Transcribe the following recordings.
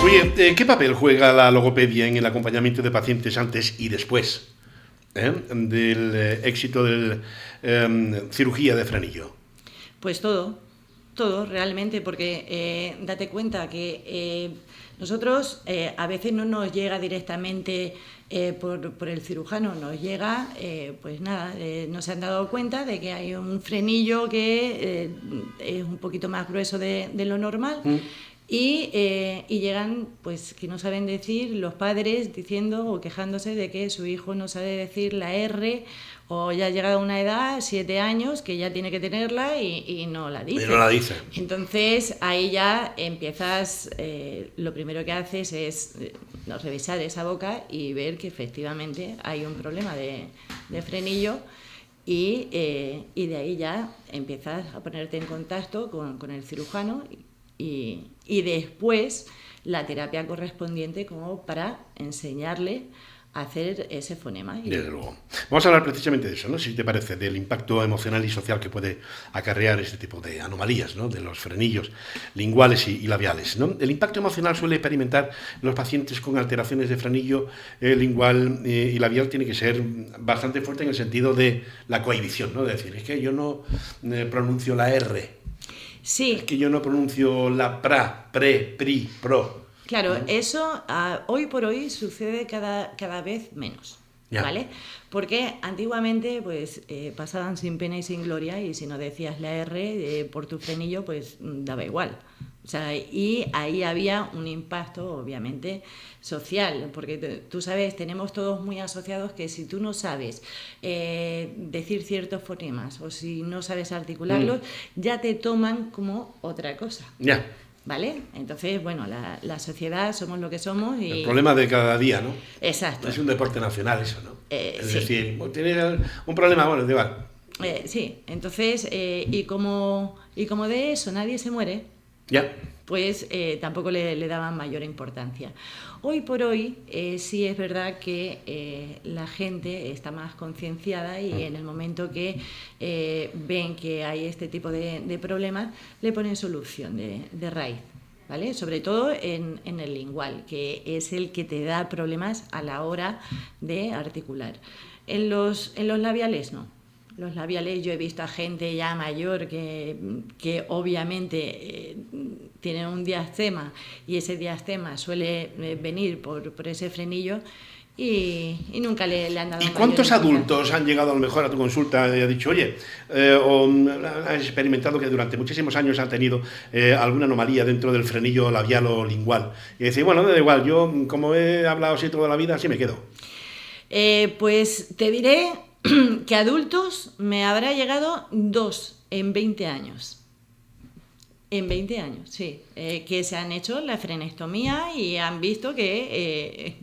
Oye, ¿qué papel juega la logopedia en el acompañamiento de pacientes antes y después del éxito de cirugía de frenillo? Pues todo realmente, porque date cuenta que nosotros a veces no nos llega directamente por el cirujano, nos llega, pues nada, no se han dado cuenta de que hay un frenillo que es un poquito más grueso de lo normal. Y llegan, pues, que no saben decir, los padres diciendo o quejándose de que su hijo no sabe decir la R, o ya ha llegado a una edad, 7 años, que ya tiene que tenerla y no la dice. Y no la dice. Entonces, ahí ya empiezas, lo primero que haces es revisar esa boca y ver que efectivamente hay un problema de frenillo. Y de ahí ya empiezas a ponerte en contacto con el cirujano y después la terapia correspondiente como para enseñarle a hacer ese fonema. Desde luego. Vamos a hablar precisamente de eso, ¿no? Si te parece, del impacto emocional y social que puede acarrear este tipo de anomalías, ¿no? De los frenillos linguales y labiales, ¿no? El impacto emocional suele experimentar los pacientes con alteraciones de frenillo lingual y labial tiene que ser bastante fuerte en el sentido de la cohibición, ¿no? De decir, es que yo no pronuncio la R. Sí. Es que yo no pronuncio la pra, pre, pri, pro. Claro, eso hoy por hoy sucede cada vez menos, ¿vale? Porque antiguamente pues pasaban sin pena y sin gloria y si no decías la R por tu frenillo pues daba igual. O sea, y ahí había un impacto, obviamente, social, porque tú sabes, tenemos todos muy asociados que si tú no sabes decir ciertos fonemas o si no sabes articularlos, ya te toman como otra cosa. Ya. ¿Vale? Entonces, bueno, la sociedad somos lo que somos y... El problema de cada día, ¿no? Exacto. Es un deporte nacional eso, ¿no? Es sí. decir, tienes un problema, bueno, te va. Sí, entonces, y como de eso nadie se muere, ya, pues tampoco le daban mayor importancia. Hoy por hoy sí es verdad que la gente está más concienciada y en el momento que ven que hay este tipo de problemas, le ponen solución de raíz, ¿vale? Sobre todo en el lingual, que es el que te da problemas a la hora de articular. En los labiales no. Los labiales, yo he visto a gente ya mayor que obviamente tienen un diastema y ese diastema suele venir por ese frenillo y nunca le han dado. ¿Y cuántos adultos han llegado a lo mejor a tu consulta y han dicho, oye, o han experimentado que durante muchísimos años han tenido alguna anomalía dentro del frenillo labial o lingual? Y decir, bueno, da igual, yo como he hablado así toda la vida, así me quedo. Pues te diré que adultos me habrá llegado 2 en 20 años. En 20 años, sí. Que se han hecho la frenectomía y han visto que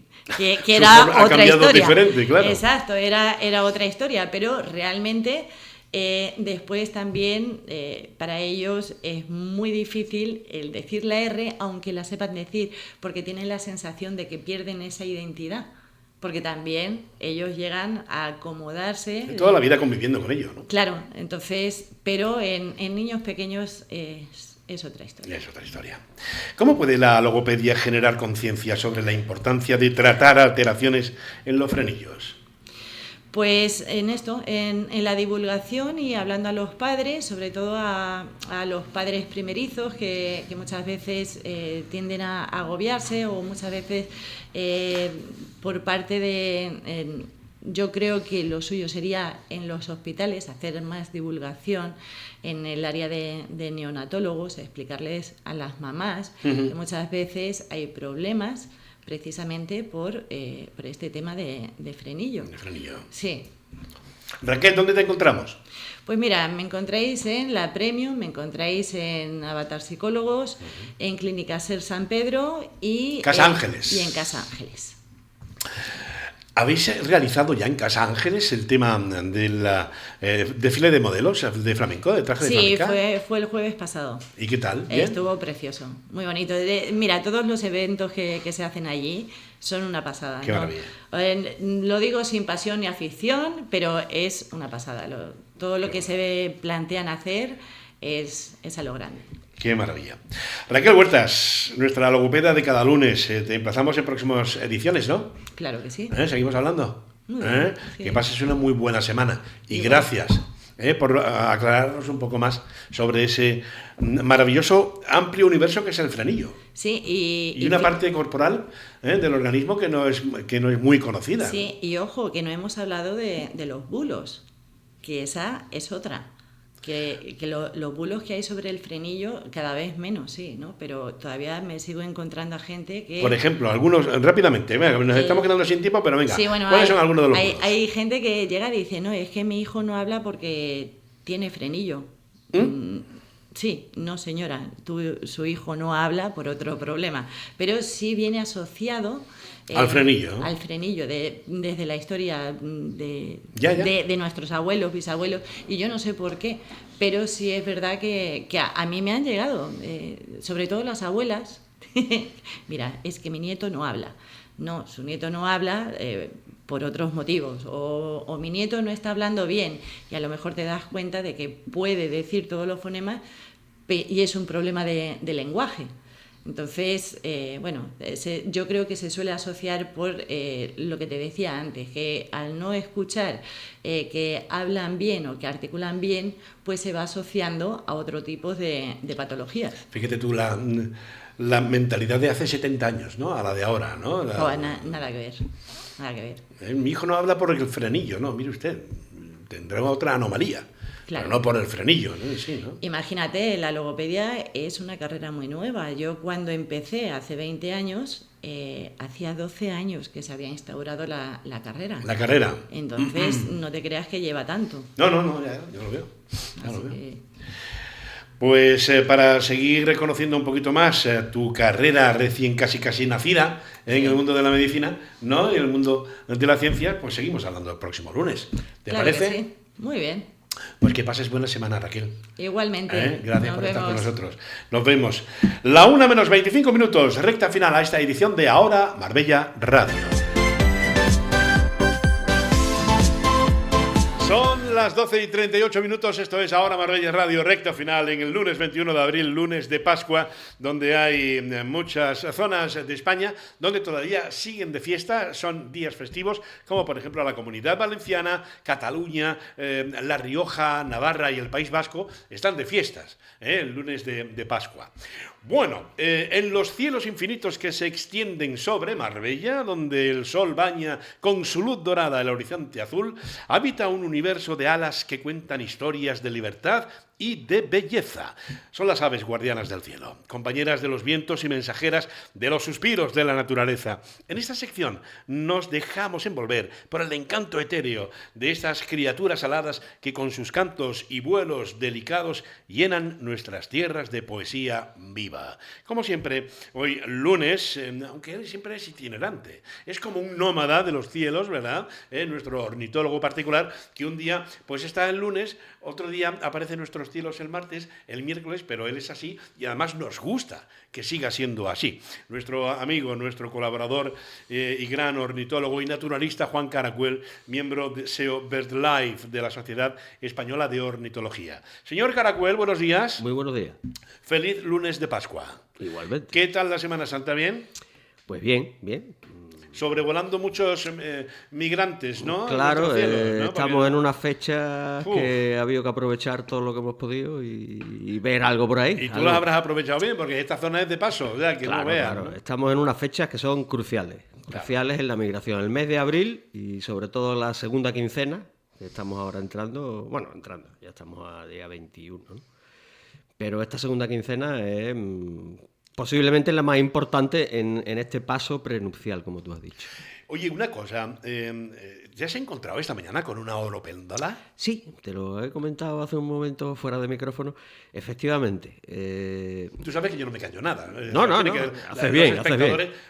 era otra historia. Diferente, claro. Exacto, era otra historia, pero realmente después también para ellos es muy difícil el decir la R, aunque la sepan decir, porque tienen la sensación de que pierden esa identidad. Porque también ellos llegan a acomodarse. Toda la vida conviviendo con ellos, ¿no? Claro, entonces, pero en niños pequeños es otra historia. Es otra historia. ¿Cómo puede la logopedia generar conciencia sobre la importancia de tratar alteraciones en los frenillos? Pues en esto, en la divulgación y hablando a los padres, sobre todo a los padres primerizos que muchas veces tienden a agobiarse o muchas veces por parte de... yo creo que lo suyo sería en los hospitales hacer más divulgación en el área de neonatólogos, explicarles a las mamás que muchas veces hay problemas precisamente por este tema de frenillo. De frenillo. Sí. Raquel, ¿dónde te encontramos? Pues mira, me encontráis en la Premium, me encontráis en Avatar Psicólogos, en Clínica Ser San Pedro y Casa Ángeles. Y en Casa Ángeles. ¿Habéis realizado ya en Casa Ángeles el tema del desfile de modelos de flamenco, de traje de flamenca? Sí, fue el jueves pasado. ¿Y qué tal? ¿Bien? Estuvo precioso, muy bonito. Mira, todos los eventos que se hacen allí son una pasada. Qué maravilla. Lo digo sin pasión ni afición, pero es una pasada. Todo lo que se plantean hacer es a lo grande. Qué maravilla. Raquel Huertas, nuestra logopeda de cada lunes. Te emplazamos en próximas ediciones, ¿no? Claro que sí. ¿Seguimos hablando? Muy bien, sí. Que pases una muy buena semana. Y Igual. gracias por aclararnos un poco más sobre ese maravilloso, amplio universo que es el frenillo. Sí, Y una parte corporal del organismo que no es muy conocida. Sí, y ojo, que no hemos hablado de los bulos, que esa es otra. Que los bulos que hay sobre el frenillo, cada vez menos, sí, ¿no? Pero todavía me sigo encontrando a gente que... Por ejemplo, algunos, rápidamente, venga, nos estamos quedando sin tiempo, pero venga, sí, bueno, ¿cuáles son algunos de los bulos? Hay gente que llega y dice, no, es que mi hijo no habla porque tiene frenillo. Sí, no señora, su hijo no habla por otro problema, pero sí viene asociado... al frenillo, ¿no? Al frenillo, desde la historia de nuestros abuelos, bisabuelos, y yo no sé por qué, pero sí es verdad que a mí me han llegado, sobre todo las abuelas, mira, es que mi nieto no habla. No, su nieto no habla por otros motivos, o mi nieto no está hablando bien, y a lo mejor te das cuenta de que puede decir todos los fonemas, y es un problema de lenguaje. Entonces, yo creo que se suele asociar por lo que te decía antes, que al no escuchar que hablan bien o que articulan bien, pues se va asociando a otro tipo de patologías. Fíjate tú, la mentalidad de hace 70 años, ¿no? A la de ahora, ¿no? Nada que ver, nada que ver. Mi hijo no habla por el frenillo, ¿no? Mire usted, tendrá otra anomalía. Claro. Pero no por el frenillo, ¿no? Sí, ¿no? Imagínate, la logopedia es una carrera muy nueva. Yo cuando empecé hace 20 años, hacía 12 años que se había instaurado la carrera. La carrera. Entonces, no te creas que lleva tanto. No, ya, yo lo veo. Pues para seguir reconociendo un poquito más tu carrera recién casi nacida en el mundo de la medicina, ¿no? Y en el mundo de la ciencia, pues seguimos hablando el próximo lunes. ¿Te parece? Sí. Muy bien. Pues que pases buena semana, Raquel. Igualmente. Gracias por estar con nosotros. Nos vemos. La 1 menos 25 minutos, recta final a esta edición de Ahora Marbella Radio. Son las 12:38 minutos, esto es Ahora Marbella Radio, recta final en el lunes 21 de abril, lunes de Pascua, donde hay muchas zonas de España donde todavía siguen de fiesta, son días festivos, como por ejemplo la Comunidad Valenciana, Cataluña, La Rioja, Navarra y el País Vasco están de fiestas, el lunes de Pascua. Bueno, en los cielos infinitos que se extienden sobre Marbella, donde el sol baña con su luz dorada el horizonte azul, habita un universo de alas que cuentan historias de libertad y de belleza. Son las aves guardianas del cielo, compañeras de los vientos y mensajeras de los suspiros de la naturaleza. En esta sección nos dejamos envolver por el encanto etéreo de estas criaturas aladas que con sus cantos y vuelos delicados llenan nuestras tierras de poesía viva. Como siempre, hoy lunes, aunque él siempre es itinerante, es como un nómada de los cielos, ¿verdad? Nuestro ornitólogo particular, que un día pues está el lunes, otro día aparece en nuestros cielos el martes, el miércoles, pero él es así y además nos gusta que siga siendo así. Nuestro amigo, nuestro colaborador y gran ornitólogo y naturalista Juan Caracuel, miembro de SEO BirdLife de la Sociedad Española de Ornitología. Señor Caracuel, buenos días. Muy buenos días. Feliz lunes de Pascua. Igualmente. ¿Qué tal la Semana Santa? ¿Bien? Pues bien. Sobrevolando muchos migrantes, ¿no? Claro, cielo, ¿no? estamos en una fecha que ha habido que aprovechar todo lo que hemos podido y ver algo por ahí. Y tú lo habrás aprovechado bien, porque esta zona es de paso, o sea, que claro, no veas. Claro. ¿no? Estamos en unas fechas que son cruciales en la migración. El mes de abril y sobre todo la segunda quincena, que estamos ahora entrando, ya estamos a día 21, ¿no? Pero esta segunda quincena es posiblemente la más importante en este paso prenupcial, como tú has dicho. Oye, una cosa, ¿ya se ha encontrado esta mañana con una oropéndola? Sí, te lo he comentado hace un momento fuera de micrófono. Efectivamente. Tú sabes que yo no me callo nada. No, haces bien.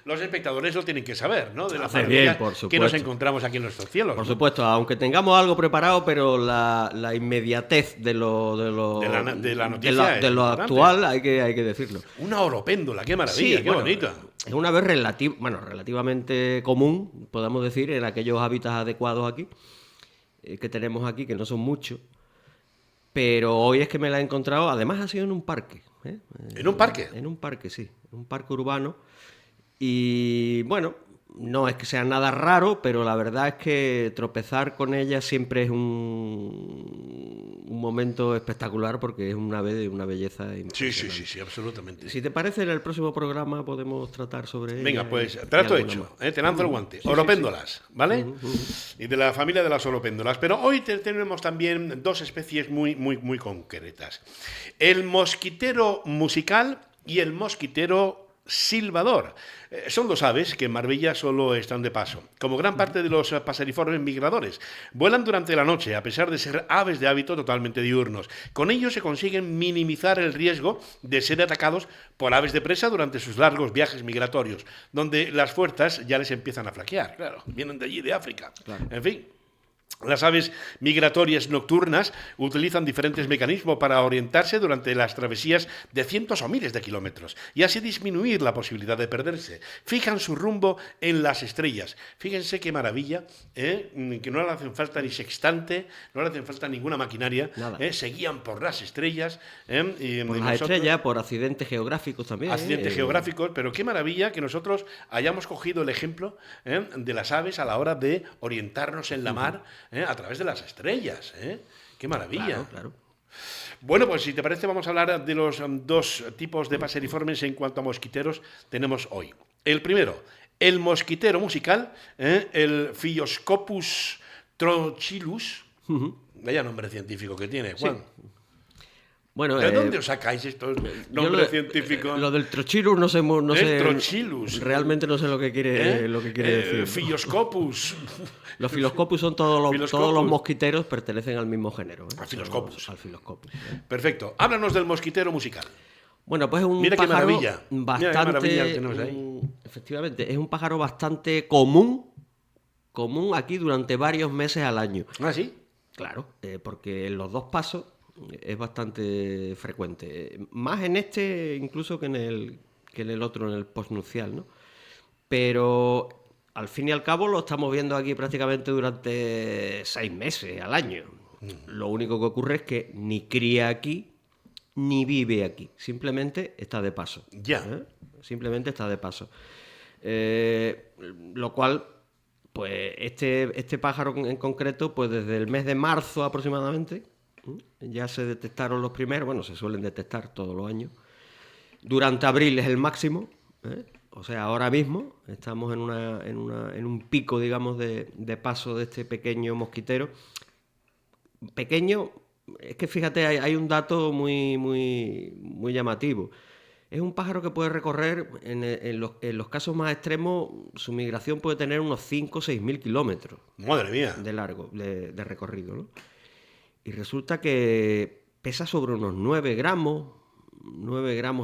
Los espectadores lo tienen que saber, ¿no? De la haces bien, por supuesto. Que nos encontramos aquí en nuestros cielos. Por supuesto, aunque tengamos algo preparado, pero la inmediatez de la noticia de lo actual hay que decirlo. Una oropéndola, qué maravilla, qué bonita. Es una ave relativamente común, podemos decir, en aquellos hábitats adecuados aquí, que tenemos aquí, que no son muchos, Pero hoy es que me la he encontrado, además ha sido en un parque. ¿En un parque? En un parque, sí, en un parque urbano. Y bueno, no es que sea nada raro, pero la verdad es que tropezar con ella siempre es un momento espectacular porque es un ave de una belleza impresionante. Sí, absolutamente. Si te parece, en el próximo programa podemos tratar sobre ella. Venga, pues trato hecho, te lanzo el guante. Oropéndolas, ¿vale? Y de la familia de las oropéndolas. Pero hoy tenemos también dos especies muy concretas. El mosquitero musical y el mosquitero silbador. Son dos aves que en Marbella solo están de paso. Como gran parte de los paseriformes migradores, vuelan durante la noche, a pesar de ser aves de hábito totalmente diurnos. Con ello se consiguen minimizar el riesgo de ser atacados por aves de presa durante sus largos viajes migratorios, donde las fuerzas ya les empiezan a flaquear. Claro, vienen de allí, de África. Claro. En fin. Las aves migratorias nocturnas utilizan diferentes mecanismos para orientarse durante las travesías de cientos o miles de kilómetros y así disminuir la posibilidad de perderse. Fijan su rumbo en las estrellas. Fíjense qué maravilla, que no le hacen falta ni sextante, no le hacen falta ninguna maquinaria, se guían por las estrellas. Por las estrellas, por accidentes geográficos también. Accidentes geográficos, pero qué maravilla que nosotros hayamos cogido el ejemplo de las aves a la hora de orientarnos en la mar, a través de las estrellas. ¡Qué maravilla! Claro. Bueno, pues si te parece vamos a hablar de los dos tipos de paseriformes en cuanto a mosquiteros tenemos hoy. El primero, el mosquitero musical, el Phylloscopus trochilus. Vaya nombre científico que tiene, Juan. Sí. Bueno, ¿de dónde os sacáis estos nombres científicos? Lo del trochilus no sé. Trochilus. Realmente no sé lo que quiere decir. Phylloscopus. Los Phylloscopus son todos los mosquiteros, pertenecen al mismo género. Al Phylloscopus. Al Phylloscopus. Perfecto. Háblanos del mosquitero musical. Bueno, pues es un Mira pájaro qué maravilla. bastante. Mira qué maravilla que tenemos ahí. Efectivamente, es un pájaro bastante común aquí durante varios meses al año. ¿Ah, sí? Claro, porque en los dos pasos es bastante frecuente. Más en este incluso que en el otro, en el postnupcial, ¿no? Pero al fin y al cabo lo estamos viendo aquí prácticamente durante 6 meses al año. Lo único que ocurre es que ni cría aquí ni vive aquí. Simplemente está de paso. Ya. Simplemente está de paso. Lo cual, pues este pájaro en concreto, pues desde el mes de marzo aproximadamente, ya se detectaron los primeros. Bueno, se suelen detectar todos los años. Durante abril es el máximo. O sea, ahora mismo estamos en un pico, digamos, de paso de este pequeño mosquitero. Pequeño, es que fíjate, hay un dato muy llamativo. Es un pájaro que puede recorrer, en los casos más extremos, su migración puede tener unos 5 o 6 mil kilómetros. ¡Madre mía! De largo, de recorrido, ¿no? Y resulta que pesa sobre unos 9 gramos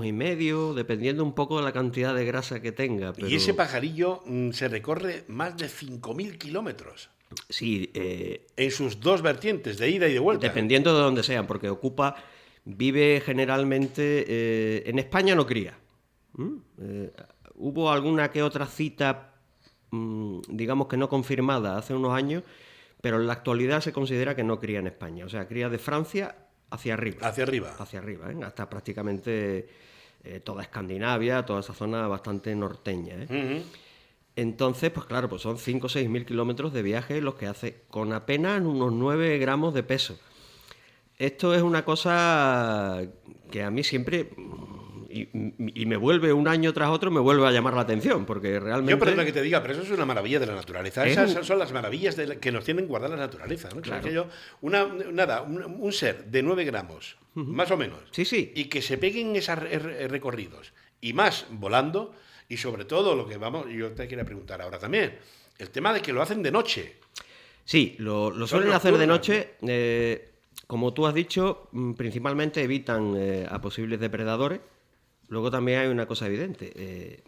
y medio, dependiendo un poco de la cantidad de grasa que tenga. Pero... Y ese pajarillo se recorre más de 5.000 kilómetros. Sí. En sus dos vertientes, de ida y de vuelta. Dependiendo de dónde sean, porque vive generalmente... en España no cría. Hubo alguna que otra cita, digamos que no confirmada, hace unos años, pero en la actualidad se considera que no cría en España. O sea, cría de Francia hacia arriba. Hacia arriba. Hasta prácticamente toda Escandinavia, toda esa zona bastante norteña. Entonces, pues claro, pues son 5 o 6 mil kilómetros de viaje los que hace con apenas unos 9 gramos de peso. Esto es una cosa que a mí siempre... Y me vuelve un año tras otro, me vuelve a llamar la atención, porque realmente... Yo perdona que te diga, pero eso es una maravilla de la naturaleza. Esas son las maravillas que nos tienen guardar la naturaleza, ¿no? Claro. Un ser de 9 gramos, más o menos, sí. Y que se peguen esos recorridos, y más volando, y sobre todo lo que yo te quería preguntar ahora también, el tema de que lo hacen de noche. Sí, lo suelen hacer de noche. Como tú has dicho, principalmente evitan a posibles depredadores. Luego también hay una cosa evidente.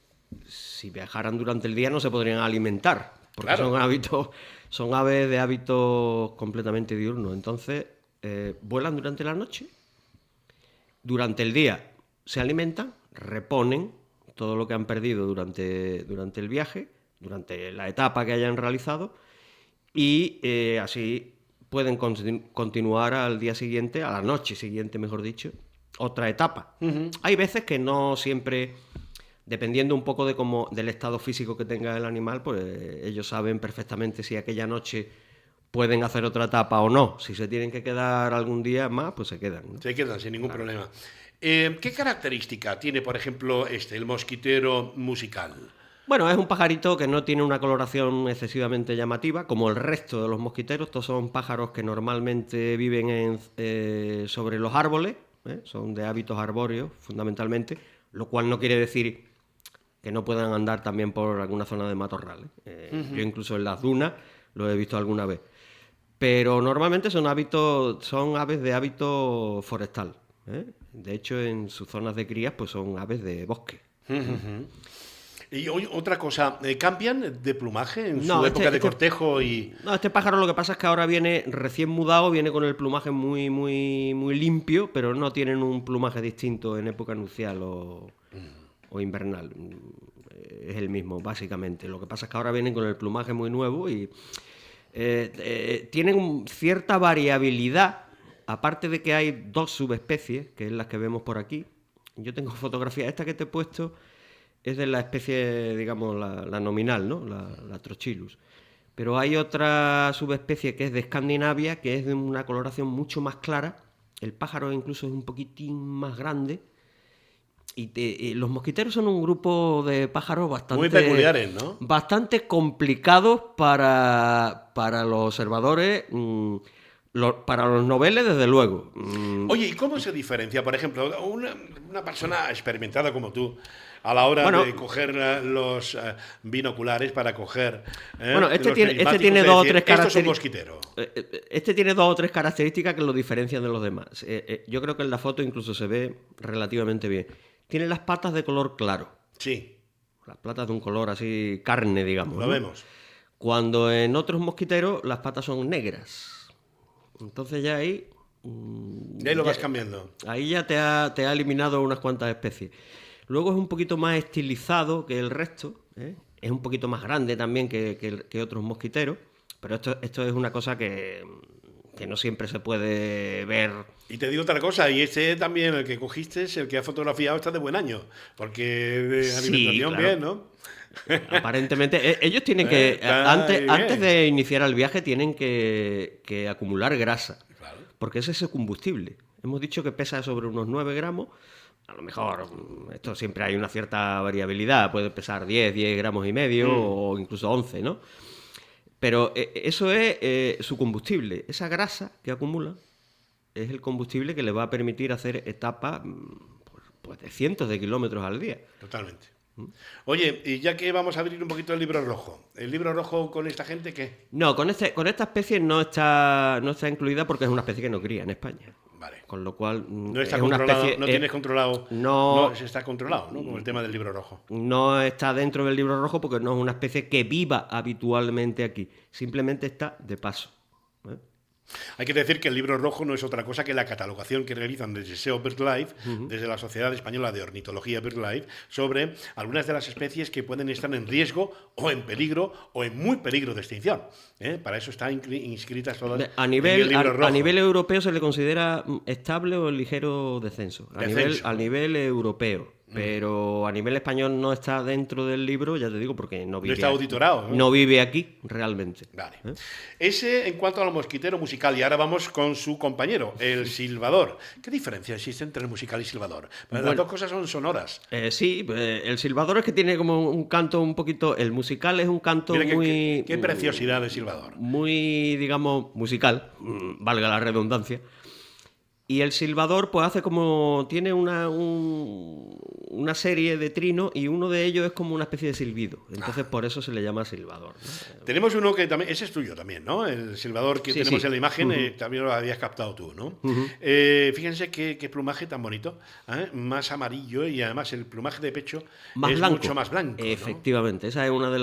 Si viajaran durante el día no se podrían alimentar, porque claro, son aves de hábitos completamente diurnos. Entonces, vuelan durante la noche. Durante el día se alimentan, reponen todo lo que han perdido durante el viaje, durante la etapa que hayan realizado, y así pueden continuar al día siguiente, a la noche siguiente, mejor dicho, otra etapa. Hay veces que no siempre, dependiendo un poco del estado físico que tenga el animal, pues ellos saben perfectamente si aquella noche pueden hacer otra etapa o no. Si se tienen que quedar algún día más, pues se quedan, ¿no? Se quedan sin ningún problema. ¿Qué característica tiene, por ejemplo, el mosquitero musical? Bueno, es un pajarito que no tiene una coloración excesivamente llamativa, como el resto de los mosquiteros. Estos son pájaros que normalmente viven sobre los árboles, son de hábitos arbóreos, fundamentalmente, lo cual no quiere decir que no puedan andar también por alguna zona de matorrales. Yo incluso en las dunas lo he visto alguna vez. Pero normalmente son aves de hábito forestal. De hecho, en sus zonas de crías pues son aves de bosque. Y otra cosa, ¿cambian de plumaje en su época de cortejo? No, este pájaro lo que pasa es que ahora viene recién mudado, viene con el plumaje muy, muy, muy limpio, pero no tienen un plumaje distinto en época nupcial o invernal. Es el mismo, básicamente. Lo que pasa es que ahora vienen con el plumaje muy nuevo y tienen cierta variabilidad, aparte de que hay 2 subespecies, que es las que vemos por aquí. Yo tengo fotografía, esta que te he puesto es de la especie, digamos, la nominal, ¿no? La Trochilus. Pero hay otra subespecie que es de Escandinavia, que es de una coloración mucho más clara. El pájaro incluso es un poquitín más grande. Y los mosquiteros son un grupo de pájaros bastante... Muy peculiares, ¿no? Bastante complicados para los observadores, para los noveles, desde luego. Oye, ¿y cómo se diferencia, por ejemplo, una persona experimentada como tú, a la hora de coger los binoculares para coger... Bueno, este tiene 2 o 3 características. Esto es un mosquitero. Este tiene 2 o 3 características que lo diferencian de los demás. Yo creo que en la foto incluso se ve relativamente bien. Tiene las patas de color claro. Sí. Las patas de un color así, carne, digamos. Lo vemos. Cuando en otros mosquiteros las patas son negras. Entonces ya ahí... Y ahí lo vas cambiando. Ahí ya te ha eliminado unas cuantas especies. Luego es un poquito más estilizado que el resto, es un poquito más grande también que otros mosquiteros, pero esto es una cosa que no siempre se puede ver. Y te digo otra cosa, y también, el que cogiste, el que ha fotografiado, está de buen año, porque de alimentación claro. Bien, ¿no? Aparentemente, ellos tienen que, antes de iniciar el viaje, tienen que acumular grasa, claro. Porque ese es el combustible. Hemos dicho que pesa sobre unos 9 gramos. A lo mejor, esto siempre hay una cierta variabilidad, puede pesar 10 gramos y medio o incluso 11, ¿no? Pero eso es su combustible. Esa grasa que acumula es el combustible que le va a permitir hacer etapas pues de cientos de kilómetros al día. Totalmente. Oye, y ya que vamos a abrir un poquito el libro rojo, ¿el libro rojo con esta gente qué? No, con esta especie no está incluida porque es una especie que no cría en España. Vale. Con lo cual no está controlado, especie, no tienes controlado, no se está controlado, ¿no? Con el tema del libro rojo. No está dentro del libro rojo porque no es una especie que viva habitualmente aquí, simplemente está de paso. Hay que decir que el libro rojo no es otra cosa que la catalogación que realizan desde SEO BirdLife, desde la Sociedad Española de Ornitología BirdLife, sobre algunas de las especies que pueden estar en riesgo o en peligro o en muy peligro de extinción. Para eso están inscritas todas en el libro rojo. A nivel europeo se le considera estable o en ligero descenso. A nivel europeo. Pero a nivel español no está dentro del libro, ya te digo, porque no vive. No está auditorado, ¿no? No vive aquí, realmente. Vale. Ese en cuanto al mosquitero musical, y ahora vamos con su compañero, el silbador. ¿Qué diferencia existe entre el musical y silbador? Las dos cosas son sonoras. Sí, el silbador es que tiene como un canto un poquito... El musical es un canto muy... Qué preciosidad de silbador. Muy, digamos, musical, valga la redundancia. Y el silbador pues hace como... Tiene una serie de trinos y uno de ellos es como una especie de silbido. Entonces por eso se le llama silbador, ¿no? Tenemos uno que también... Ese es tuyo también, ¿no? El silbador que tenemos en la imagen también lo habías captado tú, ¿no? Fíjense qué plumaje tan bonito. Más amarillo y además el plumaje de pecho es blanco. Mucho más blanco. Efectivamente. ¿No? Esa es una de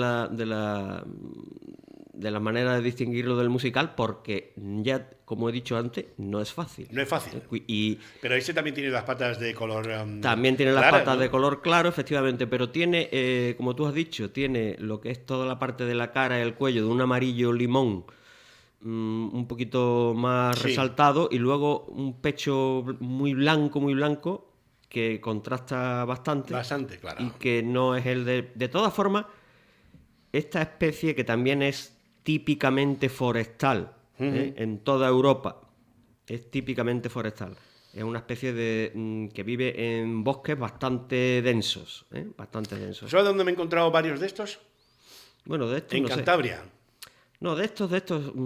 las maneras de distinguirlo del musical, porque ya, como he dicho antes, no es fácil. No es fácil. Pero ese también tiene las patas de color también tiene las patas, ¿no? De color claro, efectivamente, pero tiene, como tú has dicho, tiene lo que es toda la parte de la cara y el cuello de un amarillo limón, un poquito más resaltado, y luego un pecho muy blanco, que contrasta bastante. Bastante, claro. Y que no es el de... De todas formas, esta especie, que también es típicamente forestal, en toda Europa, es típicamente forestal. Es una especie de que vive en bosques bastante densos, bastante densos. ¿Sabes dónde me he encontrado varios de estos? Bueno, de estos En no sé. Cantabria. No, de estos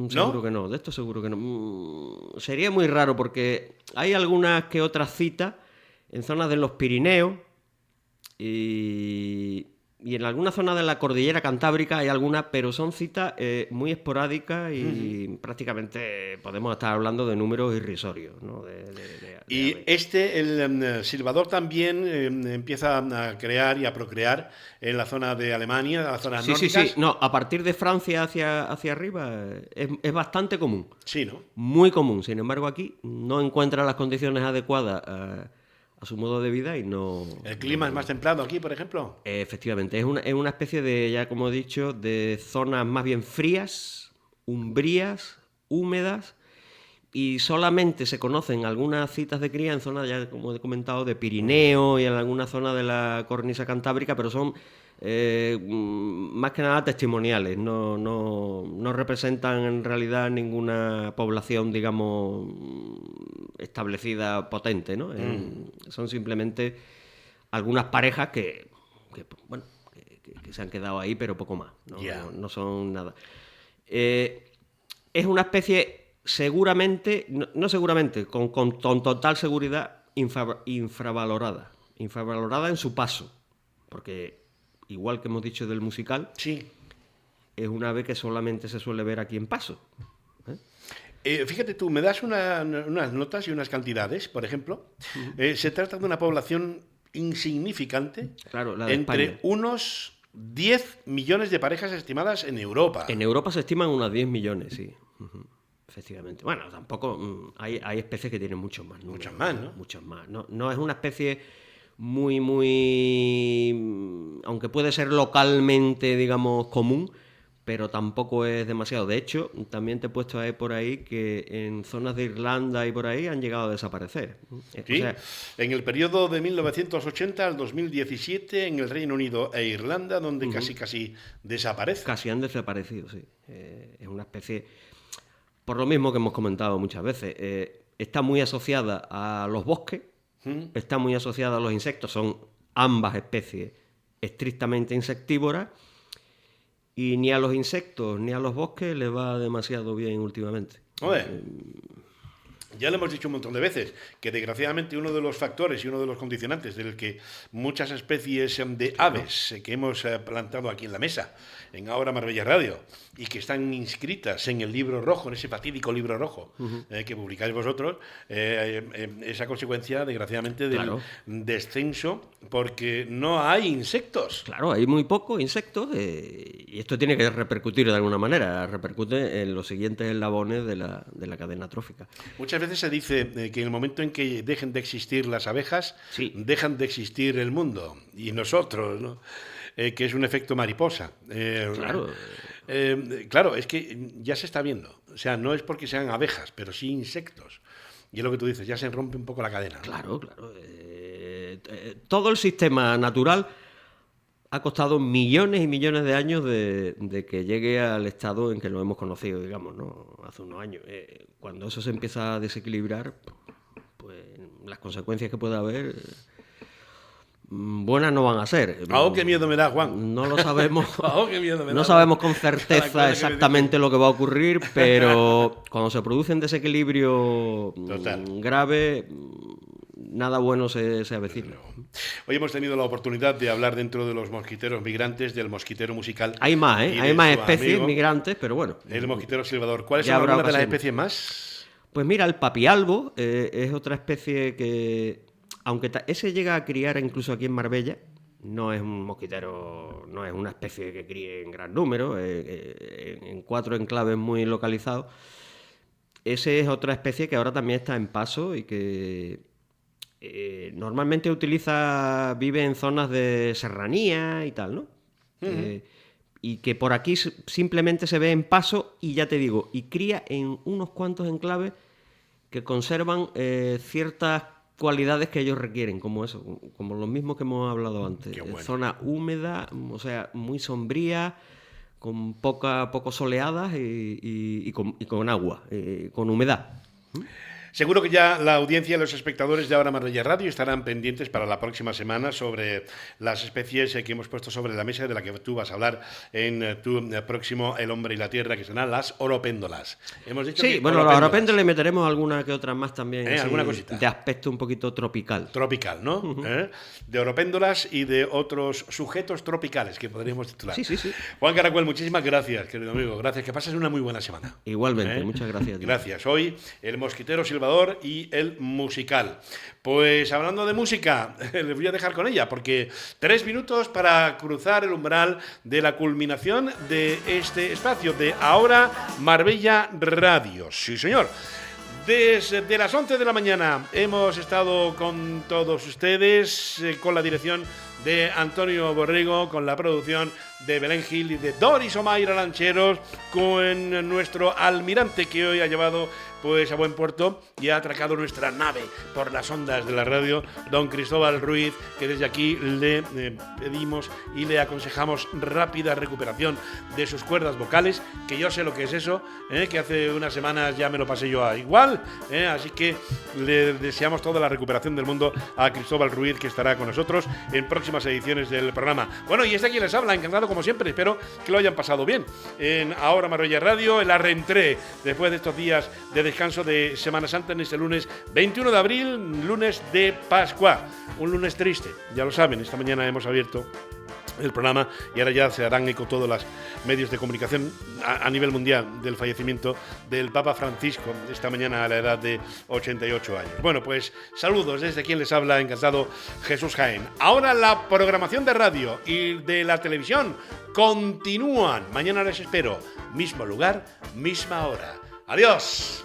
seguro que no. De estos seguro que no. Sería muy raro, porque hay algunas que otras citas en zonas de los Pirineos y en alguna zona de la cordillera cantábrica hay algunas, pero son citas muy esporádicas y prácticamente podemos estar hablando de números irrisorios, ¿no? Y el silbador también empieza a crear y a procrear en la zona de Alemania, en las zonas nórdicas. Sí. No, a partir de Francia hacia arriba es bastante común. Sí, ¿no? Muy común. Sin embargo, aquí no encuentra las condiciones adecuadas a su modo de vida y no... ¿El clima es más templado aquí, por ejemplo? Efectivamente, es una especie de, ya como he dicho, de zonas más bien frías, umbrías, húmedas, y solamente se conocen algunas citas de cría en zonas, ya como he comentado, de Pirineo y en alguna zona de la cornisa cantábrica, pero son más que nada testimoniales, no representan en realidad ninguna población, digamos, establecida potente, ¿no? Son simplemente algunas parejas que se han quedado ahí, pero poco más, no son nada. Es una especie seguramente, no seguramente, con total seguridad infravalorada en su paso, porque igual que hemos dicho del musical, es una ave que solamente se suele ver aquí en Paso. Fíjate tú, me das unas notas y unas cantidades, por ejemplo. Se trata de una población insignificante, claro, la de entre España. Unos 10 millones de parejas estimadas en Europa. En Europa se estiman unos 10 millones, sí. Efectivamente. Bueno, tampoco... Hay especies que tienen muchos más números. Muchas más, ¿no? Muchas más. No es una especie muy... Aunque puede ser localmente, digamos, común, pero tampoco es demasiado. De hecho, también te he puesto por ahí que en zonas de Irlanda y por ahí han llegado a desaparecer. Sí, o sea, en el periodo de 1980 al 2017 en el Reino Unido e Irlanda, donde casi desaparece. Casi han desaparecido, sí. Es una especie, por lo mismo que hemos comentado muchas veces, está muy asociada a los bosques, está muy asociada a los insectos, son ambas especies estrictamente insectívoras, y ni a los insectos ni a los bosques les va demasiado bien últimamente. Ya lo hemos dicho un montón de veces, que desgraciadamente uno de los factores y uno de los condicionantes del que muchas especies de aves que hemos plantado aquí en la mesa, en Ahora Marbella Radio, y que están inscritas en el libro rojo, en ese fatídico libro rojo que publicáis vosotros, esa consecuencia, desgraciadamente, del descenso, porque no hay insectos. Claro, hay muy pocos insectos, y esto tiene que repercutir de alguna manera, repercute en los siguientes eslabones de la cadena trófica. Muchas veces se dice que en el momento en que dejen de existir las abejas, dejan de existir el mundo y nosotros, ¿no? Que es un efecto mariposa. Claro, es que ya se está viendo. O sea, no es porque sean abejas, pero sí insectos. Y es lo que tú dices, ya se rompe un poco la cadena, ¿no? Claro. Todo el sistema natural ha costado millones y millones de años de que llegue al estado en que lo hemos conocido, digamos, ¿no? Hace unos años. Cuando eso se empieza a desequilibrar, pues las consecuencias que pueda haber buenas no van a ser. ¡Qué miedo me da, Juan! No lo sabemos. ¡Qué miedo me da! No sabemos con certeza exactamente lo que va a ocurrir, pero cuando se produce un desequilibrio grave, nada bueno se avecina. Hoy hemos tenido la oportunidad de hablar dentro de los mosquiteros migrantes, del mosquitero musical. Hay más, hay más especies migrantes, pero bueno. El mosquitero silbador. ¿Cuáles son algunas de las especies más? Pues mira, el papialbo es otra especie que, aunque ese llega a criar incluso aquí en Marbella, no es un mosquitero, no es una especie que críe en gran número, en 4 enclaves muy localizados. Ese es otra especie que ahora también está en Paso y que normalmente vive en zonas de serranía y tal, ¿no? y que por aquí simplemente se ve en paso y ya te digo, y cría en unos cuantos enclaves que conservan ciertas cualidades que ellos requieren, como eso, como los mismos que hemos hablado antes. Bueno. Zona húmeda, o sea, muy sombría, con poco soleadas y con agua, con humedad. Seguro que ya la audiencia y los espectadores de Ahora Marbella Radio estarán pendientes para la próxima semana sobre las especies que hemos puesto sobre la mesa, de la que tú vas a hablar en tu próximo El Hombre y la Tierra, que serán las oropéndolas. Hemos dicho sí, bueno, a las oropéndolas le meteremos alguna que otra más también, así, alguna cosita de aspecto un poquito tropical. Tropical, ¿no? Uh-huh. De oropéndolas y de otros sujetos tropicales que podríamos titular. Sí. Juan Caracuel, muchísimas gracias, querido amigo. Gracias, que pases una muy buena semana. Igualmente, muchas gracias. Gracias. Hoy el mosquitero silbador y el musical. Pues hablando de música, les voy a dejar con ella, porque 3 minutos para cruzar el umbral de la culminación de este espacio de Ahora Marbella Radio. Sí, señor. Desde las 11 de la mañana hemos estado con todos ustedes, con la dirección de Antonio Borrego, con la producción de Belén Gil y de Doris Omaira Lancheros, con nuestro almirante que hoy ha llevado pues a buen puerto y ha atracado nuestra nave por las ondas de la radio, don Cristóbal Ruiz, que desde aquí le pedimos y le aconsejamos rápida recuperación de sus cuerdas vocales, que yo sé lo que es eso, que hace unas semanas ya me lo pasé yo igual, así que le deseamos toda la recuperación del mundo a Cristóbal Ruiz, que estará con nosotros en próximas ediciones del programa. Bueno, y quien les habla, encantado como siempre, espero que lo hayan pasado bien en Ahora Marbella Radio, en la reentré después de estos días de descanso de Semana Santa en este lunes 21 de abril, lunes de Pascua, un lunes triste, ya lo saben, esta mañana hemos abierto el programa y ahora ya se harán eco todos los medios de comunicación a nivel mundial del fallecimiento del Papa Francisco esta mañana a la edad de 88 años. Bueno, pues saludos desde quien les habla, encantado, Jesús Jaén. Ahora la programación de radio y de la televisión continúan. Mañana les espero, mismo lugar, misma hora. ¡Adiós!